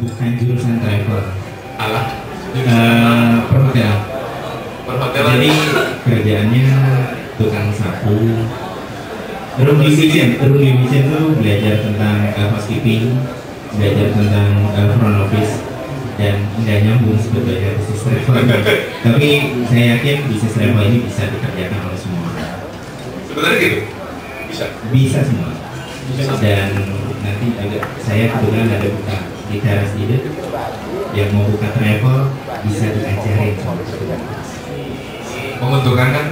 bukan jurusan travel. Alah, Perhotelan. perhotelan. Jadi kerjaannya tukang sapu. Room division tuh belajar tentang housekeeping, belajar tentang front office, dan nggak nyambung sebetulnya bisnis travel. Tapi saya yakin bisnis travel ini bisa dikerjakan oleh semua. Sebenarnya gitu, bisa. Bisa semua. Dan nanti juga saya kebetulan ada buka di teras ide yang mau buka travel bisa diajarin. Menguntungkan kan?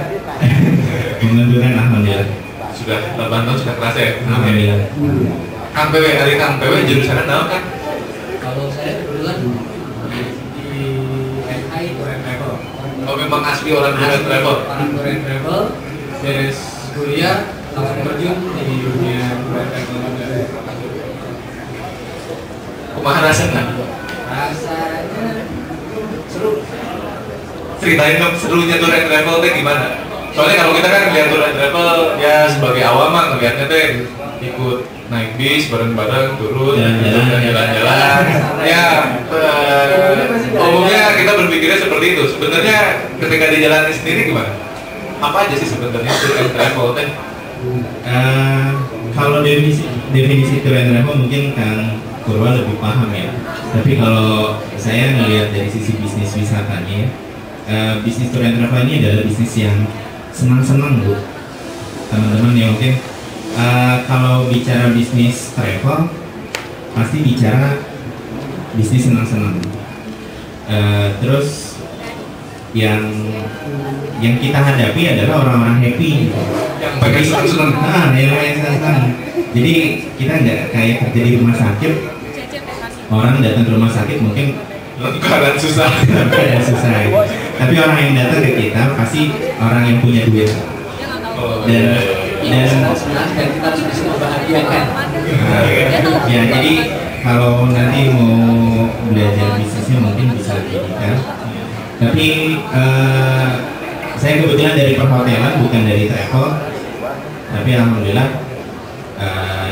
Menguntungkan alhamdulillah. Sudah 8 tahun sudah kerasa ya? Alhamdulillah. Kang PW, hari Kang PW jurusannya tahu kan? Kalau saya kebetulan di MI Tour and Travel. Oh memang asli orang Tour and Travel? Orang Tour and Travel, beres kuliah langsung terjun di dunia Tour and Travel juga. Kumaha rasanya? Rasanya seru. Ceritain dong serunya Tour and Travel teh gimana? Soalnya kalau kita kan lihat Tour and Travel ya sebagai awam mah ngeliatnya teh ikut naik bis bareng-bareng turun jalan-jalan ya umumnya kita berpikirnya seperti itu. Sebenarnya ketika dijalani sendiri gimana? Apa aja sih sebenarnya Tour and Travel teh? Kalau definisi tour and travel mungkin Kang Purwa lebih paham ya. Tapi kalau saya ngelihat dari sisi bisnis wisatanya, bisnis tour and travel ini adalah bisnis yang senang-senang bu, teman-teman ya mungkin. Kalau bicara bisnis travel, pasti bicara bisnis senang-senang. Terus yang kita hadapi adalah orang-orang happy. Yang pengen senang-senang. Yang pengen senang-senang. Jadi kita nggak kayak kerja di rumah sakit. Orang datang ke rumah sakit mungkin Lengkaran susah. ada susah. Tapi orang yang datang ke kita pasti orang yang punya duit. Oh, Dan Senang dan kita harus bisa membahagiakan. ya jadi kalau nanti mau belajar bisnisnya mungkin bisa didikan. Tapi saya kebetulan dari perhotelan bukan dari travel. Tapi alhamdulillah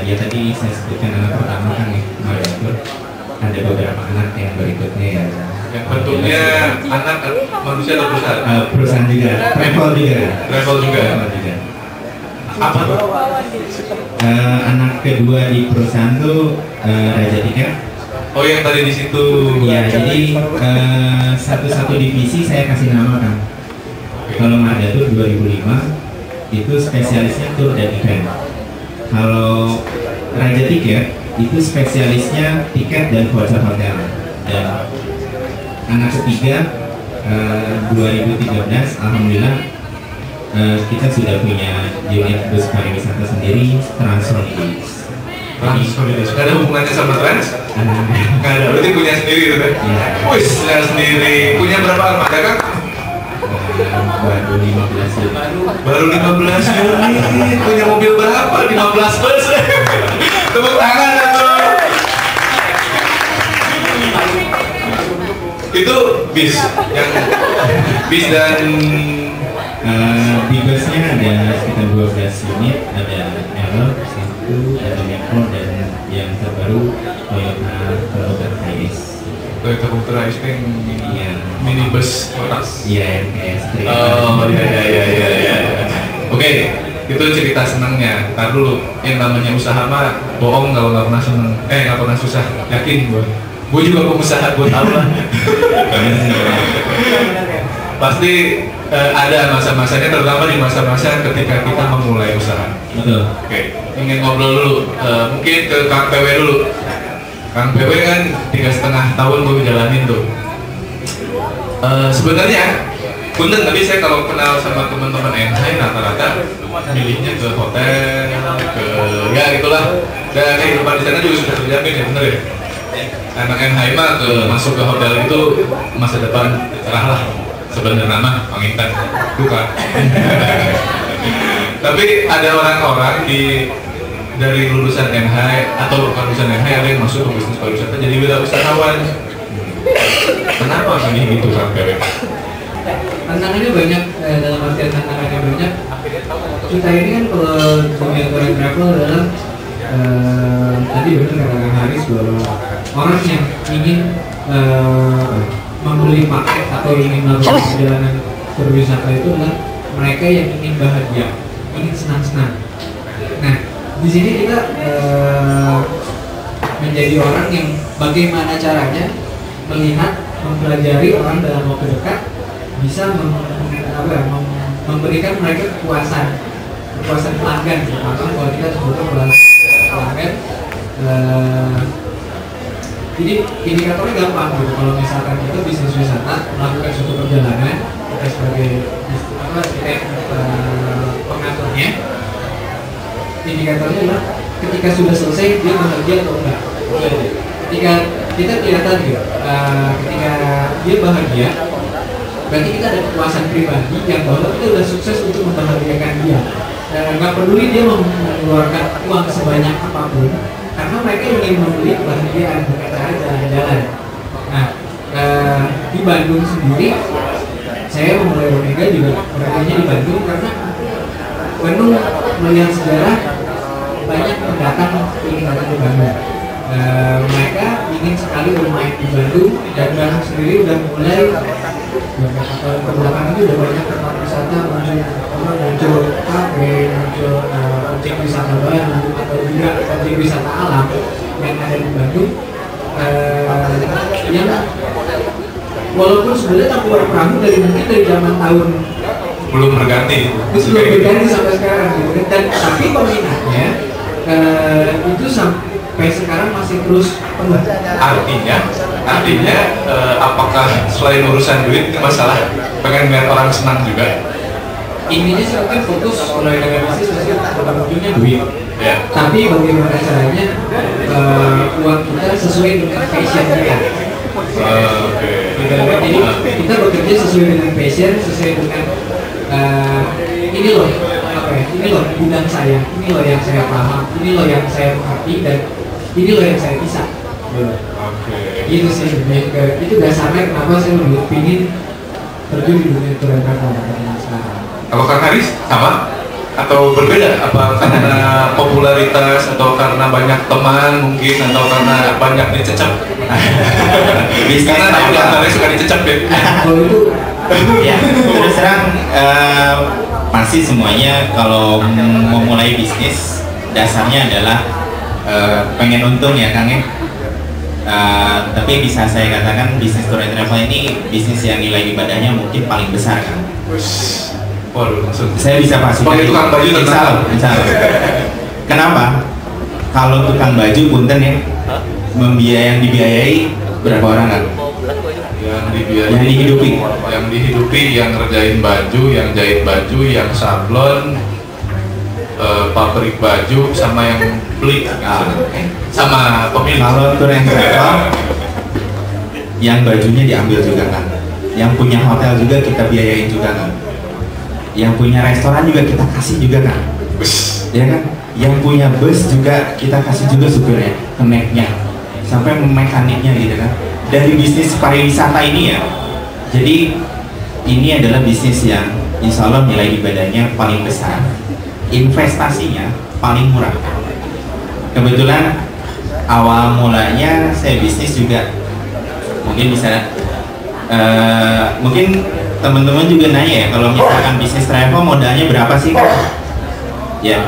ya tadi saya sebutkan anak pertama kan nih Mariatur. Ada beberapa anak yang berikutnya ya. yang bentuknya anak manusia atau perusahaan? Perusahaan juga, travel juga. Travel juga. Travel juga. Apa tuh? Anak kedua di perusahaan tuh Raja Tiket. Oh yang tadi di situ. Ya, jadi satu-satu divisi saya kasih nama kan. Kalau Marga tuh 2005 itu spesialisnya tour dan event. Kalau Raja Tiket itu spesialisnya tiket dan voucher hotel. Dan anak ketiga 2013 alhamdulillah kita sudah punya unit bus pariwisata sendiri, Transholidays. Transholidays. Ada hubungannya sama Trans? Nggak ada. Berarti punya sendiri gitu kan? Ya. Wih, punya sendiri. Punya berapa armada kan? Baru 15 unit. Baru 15 unit. Punya mobil berapa? 15 bus. Tepuk tangan dong. Itu bis yang bis dan Di busnya ada sekitar 12 unit, ada Error, Sentu, ada Metro, dan yang terbaru Toyota Hiace. Toyota Ultra itu yang minibus kotas. Iya, yang kayak seperti Oh iya. Oke, itu cerita senangnya. Ntar dulu, yang namanya usaha mah bohong kalau nggak pernah seneng. Nggak pernah susah. Yakin gue. Gue juga pengusaha, gue tahu lah. Pasti ada masa-masanya, terutama di masa-masa ketika kita memulai usaha. Betul. Oke, ingin ngobrol dulu. Mungkin ke Kang PW dulu. Kang PW kan 3,5 tahun gue jalanin tuh. Sebenarnya, punten tapi saya kalau kenal sama teman-teman NHI rata-rata milihnya ke hotel, ke ya gitulah. Dan kehidupan di sana juga sudah terjamin ya, bener ya. Anak NHI mah masuk ke hotel itu masa depan cerah lah. Sebenarnya mah pangintan bukan. Tapi ada orang-orang dari lulusan NHI atau bukan lulusan NHI ada yang masuk ke bisnis pariwisata jadi wirausahawan. Kenapa milih gitu Kang PW? Tantangannya banyak, dalam artian tantangannya banyak. Kita ini kan kalau dunia tour and travel adalah tadi benar kata Kang Haris bahwa orang yang ingin membeli paket atau ingin melakukan perjalanan berwisata itu adalah mereka yang ingin bahagia, ingin senang-senang. Nah, di sini kita menjadi orang yang bagaimana caranya melihat, mempelajari orang dalam waktu dekat bisa memberikan mereka kepuasan pelanggan. Maka kalau kita sebutnya pelanggan, jadi indikatornya gampang gitu. Kalau misalkan kita bisnis wisata melakukan suatu perjalanan, kita sebagai pengaturnya, indikatornya adalah ketika sudah selesai dia bahagia atau enggak. Ketika kita kelihatan gitu, ketika dia bahagia, berarti kita ada kepuasan pribadi yang bahwa kita sudah sukses untuk membahagiakan dia. Nggak peduli dia mengeluarkan uang sebanyak apapun, karena mereka ingin membeli kebahagiaan, bukan cara jalan-jalan. Nah, di Bandung sendiri, saya memulai Omega juga bekerjanya di Bandung karena Bandung melihat sejarah banyak pendatang ingin datang ke Bandung. Mereka ingin sekali bermain di Bandung, dan Bandung sendiri udah mulai ke belakang itu udah banyak tempat wisata muncul kafe, muncul objek wisata baru atau juga objek wisata alam yang ada di Bandung, yang walaupun sebenarnya Tangkuban Perahu dari zaman tahun belum berganti sampai sekarang gitu. Dan tapi peminatnya itu sampai sekarang masih terus penuh. Artinya apakah selain urusan duit itu masalah pengen lihat orang senang juga? Intinya sih kan fokus mulai dengan bisnis pasti pada ujungnya duit. Ya. Tapi bagaimana caranya uang kita sesuai dengan passion kita. Jadi kita bekerja sesuai dengan passion, sesuai dengan ini loh bidang saya, ini loh yang saya paham, ini loh yang saya mengerti, dan ini loh yang saya bisa. Itu sih itu dasarnya kenapa saya lebih ingin terjun di dunia tour and travel sekarang. Kalau Kang Haris sama atau berbeda? Apa karena popularitas atau karena banyak teman mungkin atau karena banyak dicecep? Karena aku Kang Haris suka dicecep ya. Kalau itu ya terus terang pasti semuanya kalau memulai bisnis dasarnya adalah pengen untung ya Kang ya. Tapi bisa saya katakan bisnis tour and travel ini bisnis yang nilai ibadahnya mungkin paling besar kan. Waduh, langsung. Saya bisa pastikan. Sebagai tukang baju insya Allah. Kenapa? Kalau tukang baju punten ya, yang dibiayai berapa orang kan? Yang dihidupi, yang ngerjain baju, yang jahit baju, yang sablon, pabrik baju sama yang beli sama pemilik. Kalau tour and travel yang bajunya diambil juga kan, yang punya hotel juga kita biayain juga kan, yang punya restoran juga kita kasih juga kan, ya kan, yang punya bus juga kita kasih juga supirnya, keneknya, sampai mekaniknya gitu kan. Dari bisnis pariwisata ini ya, jadi ini adalah bisnis yang insya Allah nilai ibadahnya paling besar, investasinya paling murah. Kebetulan awal mulanya saya bisnis juga mungkin bisa mungkin teman-teman juga nanya ya, kalau misalkan bisnis travel modalnya berapa sih kan? Ya,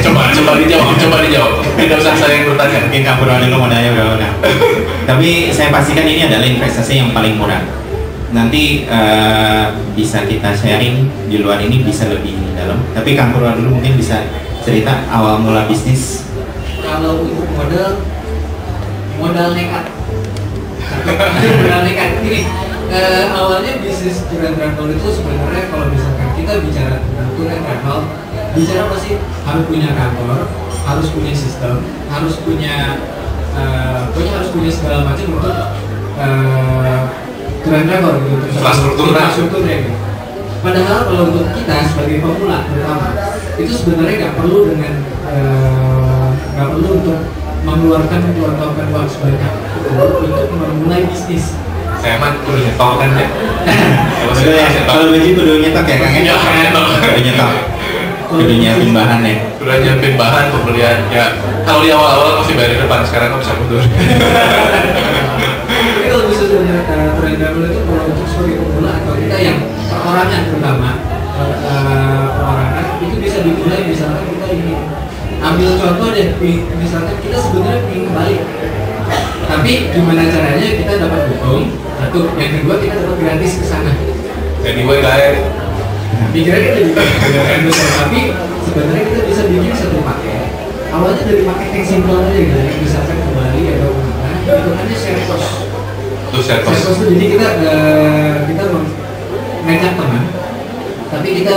coba dijawab. Tidak usah saya yang bertanya. Mungkin kamu dulu modalnya berapa? Nah. Tapi saya pastikan ini adalah investasi yang paling murah. Nanti bisa kita sharing di luar ini bisa lebih dalam. Tapi Kang Purwa dulu mungkin bisa cerita awal mula bisnis. Kalau untuk modal nekat. Modal nekat ini awalnya bisnis tour and travel itu sebenarnya kalau misalkan kita bicara tentang tour and travel, bicara apa sih? Harus punya kantor, harus punya sistem, harus punya segala macam untuk tour and travel gitu, infrastrukturnya gitu. Padahal kalau untuk kita sebagai pemula terutama itu sebenarnya nggak perlu untuk mengeluarkan uang sebanyak itu untuk memulai bisnis. Saya mah kudu nyetok kan ya. Kalau begitu kudu nyetok ya Kang ya. Kudu nyetok. Udah nyiapin bahan ya. Udah nyiapin bahan pembelian ya. Kalau di awal-awal masih bayar di depan, sekarang nggak bisa mundur. Tapi kalau bisa sebenarnya tren travel itu kalau untuk sebagai pemula atau kita yang perorangan terutama perorangan itu bisa dimulai misalkan kita ini ambil contoh deh, misalkan kita sebenarnya ingin balik, tapi gimana caranya kita dapat untung? Satu, yang kedua kita dapat gratis ke sana. Anyway guys, Pikirnya kita juga besar, tapi sebenarnya kita bisa bikin satu paket. Awalnya dari paket yang simpel aja gitu, misalkan ke Bali atau kemana, hitungannya share cost. terus saya Share cost itu jadi kita ngajak teman, tapi kita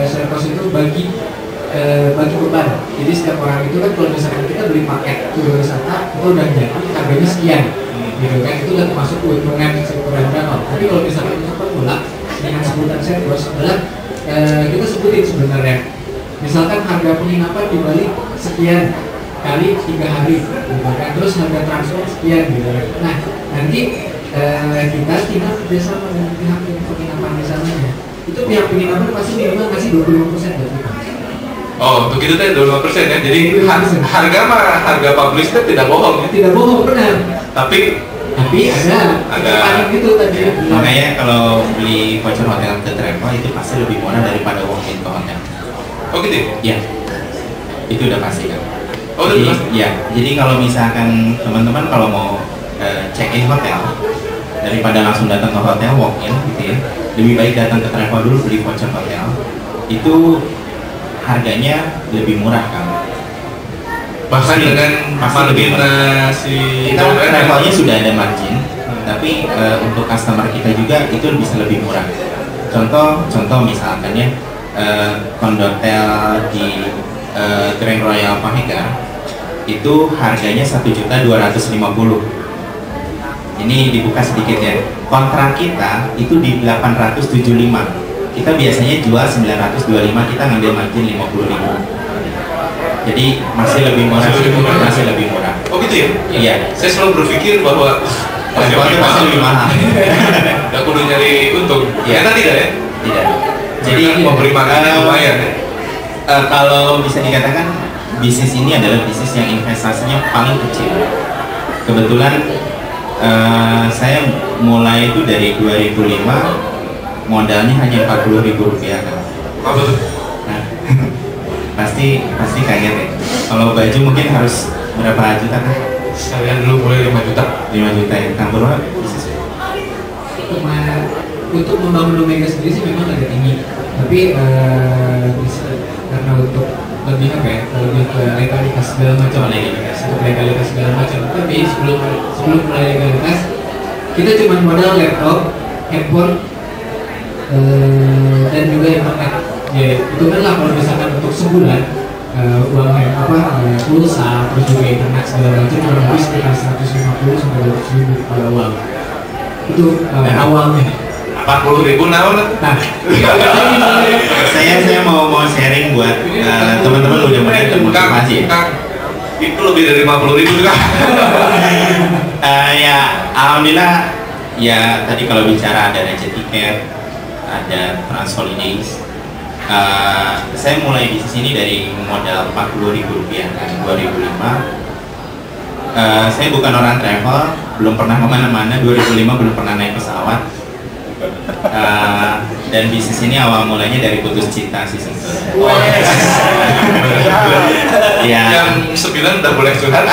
share cost itu bagi beban. Jadi setiap orang itu kan kalau misalkan kita beli paket tur wisata itu udah jadi harganya sekian, gitu kan, itu udah termasuk keuntungan sekuran travel. Tapi kalau misalkan kita pemula dengan sebutan share cost adalah kita sebutin sebenarnya, misalkan harga penginapan di Bali sekian kali 3 hari, gitu kan, terus harga transport sekian, gitu kan. Nah nanti kita tinggal kerjasama dengan pihak penginapan di sana, itu pihak penginapan pasti minimal ngasih 25% buat kita. Oh, untuk itu teh 25% ya. Jadi harga mah harga publish teh tidak bohong ya. Tidak bohong, benar. Tapi ada paling gitu tadi. Makanya kalau beli voucher hotel ke travel itu pasti lebih murah daripada walk-in ke hotel. oh gitu. Ya, itu udah pasti kan. Oh, udah Jadi, pasti. ya, jadi kalau misalkan teman-teman kalau mau check-in hotel daripada langsung datang ke hotel walk-in gitu ya, lebih baik datang ke travel dulu beli voucher hotel. Itu harganya lebih murah kan. Bahkan dengan margin si Kita travelnya sudah ada margin, tapi untuk customer kita juga itu bisa lebih murah. Contoh misalkan ya, kondotel di Grand Royal Pahega itu harganya 1.250.000. Ini dibuka sedikit ya. Kontrak kita itu di 875. Kita biasanya jual 925, kita ngambil margin 50.000. Jadi masih lebih murah, masih lebih murah. Oh gitu ya? Iya. Saya selalu berpikir bahwa Travel itu pasti lebih mahal. Gak kudu nyari untung. Iya. Ternyata tidak ya? Tidak. Jadi memberi margin lumayan ya. Kalau bisa dikatakan bisnis ini adalah bisnis yang investasinya paling kecil. Kebetulan saya mulai itu dari 2005, modalnya hanya Rp40.000 kan. Apa tuh? Nah, pasti kaget ya. Kalau baju mungkin harus berapa juta kan? Saya dulu mulai 5 juta. 5 juta ya. Kang Purwa bisnis. Untuk membangun Omega sendiri sih memang agak tinggi, tapi bisa karena untuk lebih apa ya, lebih ke legalitas segala macam, untuk legalitas segala macam. Tapi sebelum mulai legalitas, kita cuma modal laptop, handphone, dan juga internet. Ya itu kan lah kalau misalkan untuk sebulan uang pulsa terus juga internet segala macam kurang lebih sekitar 150 sampai 200.000 pada uang. Itu awalnya. 40.000 naon? Nah, Saya mau sharing buat teman-teman mudah-mudahan termotivasi. Kang, itu lebih dari 50.000 juga. Ya alhamdulillah ya, tadi kalau bicara ada budget tiket, ada trans holidays. Saya mulai bisnis ini dari modal Rp40.000 kan, 2005. Saya bukan orang travel, belum pernah kemana-mana. 2005 belum pernah naik pesawat. Dan bisnis ini awal mulanya dari putus cinta sih sebetulnya. Ya. Yang 9 udah boleh curhat.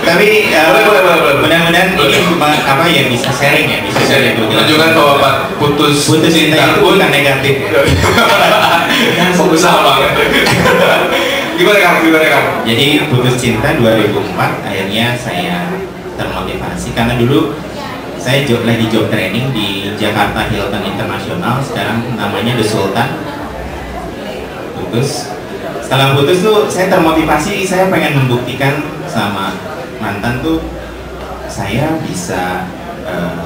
Tapi Boleh. mudah-mudahan ini apa ya, bisa sharing ya, bisa sharing. Menunjukkan bahwa Pak putus cinta itu pun bukan negatif. fokus banget. Gimana Kang? Jadi putus cinta 2004, akhirnya saya termotivasi karena dulu saya lagi job training di Jakarta Hilton International, sekarang namanya The Sultan. Setelah putus tuh saya termotivasi, saya pengen membuktikan sama mantan tuh saya bisa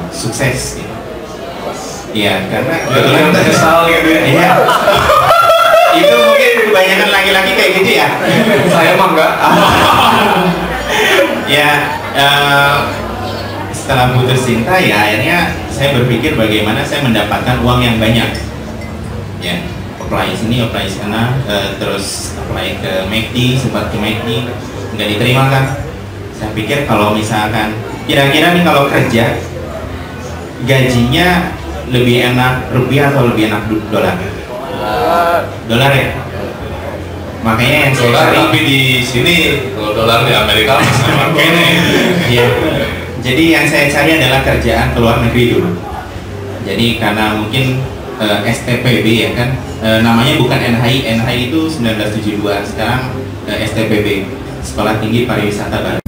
sukses gitu. Iya, karena kebetulan menyesal gitu ya. Iya. Itu mungkin kebanyakan laki-laki kayak gitu ya. Saya mah enggak. Ya, setelah putus cinta ya akhirnya saya berpikir bagaimana saya mendapatkan uang yang banyak. Ya, apply sini, apply sana, terus apply ke McD, sempat ke McD, nggak diterima kan. Saya pikir kalau misalkan kira-kira nih kalau kerja gajinya lebih enak rupiah atau lebih enak dolar? Dolar ya. Makanya yang saya Dolar cari, tapi di sini kalau dolar di Amerika sama kene. ya. Jadi yang saya cari adalah kerjaan ke luar negeri dulu. Jadi karena mungkin STPB ya kan, namanya bukan NHI. NHI itu 1972, sekarang STPB, Sekolah Tinggi Pariwisata Baru.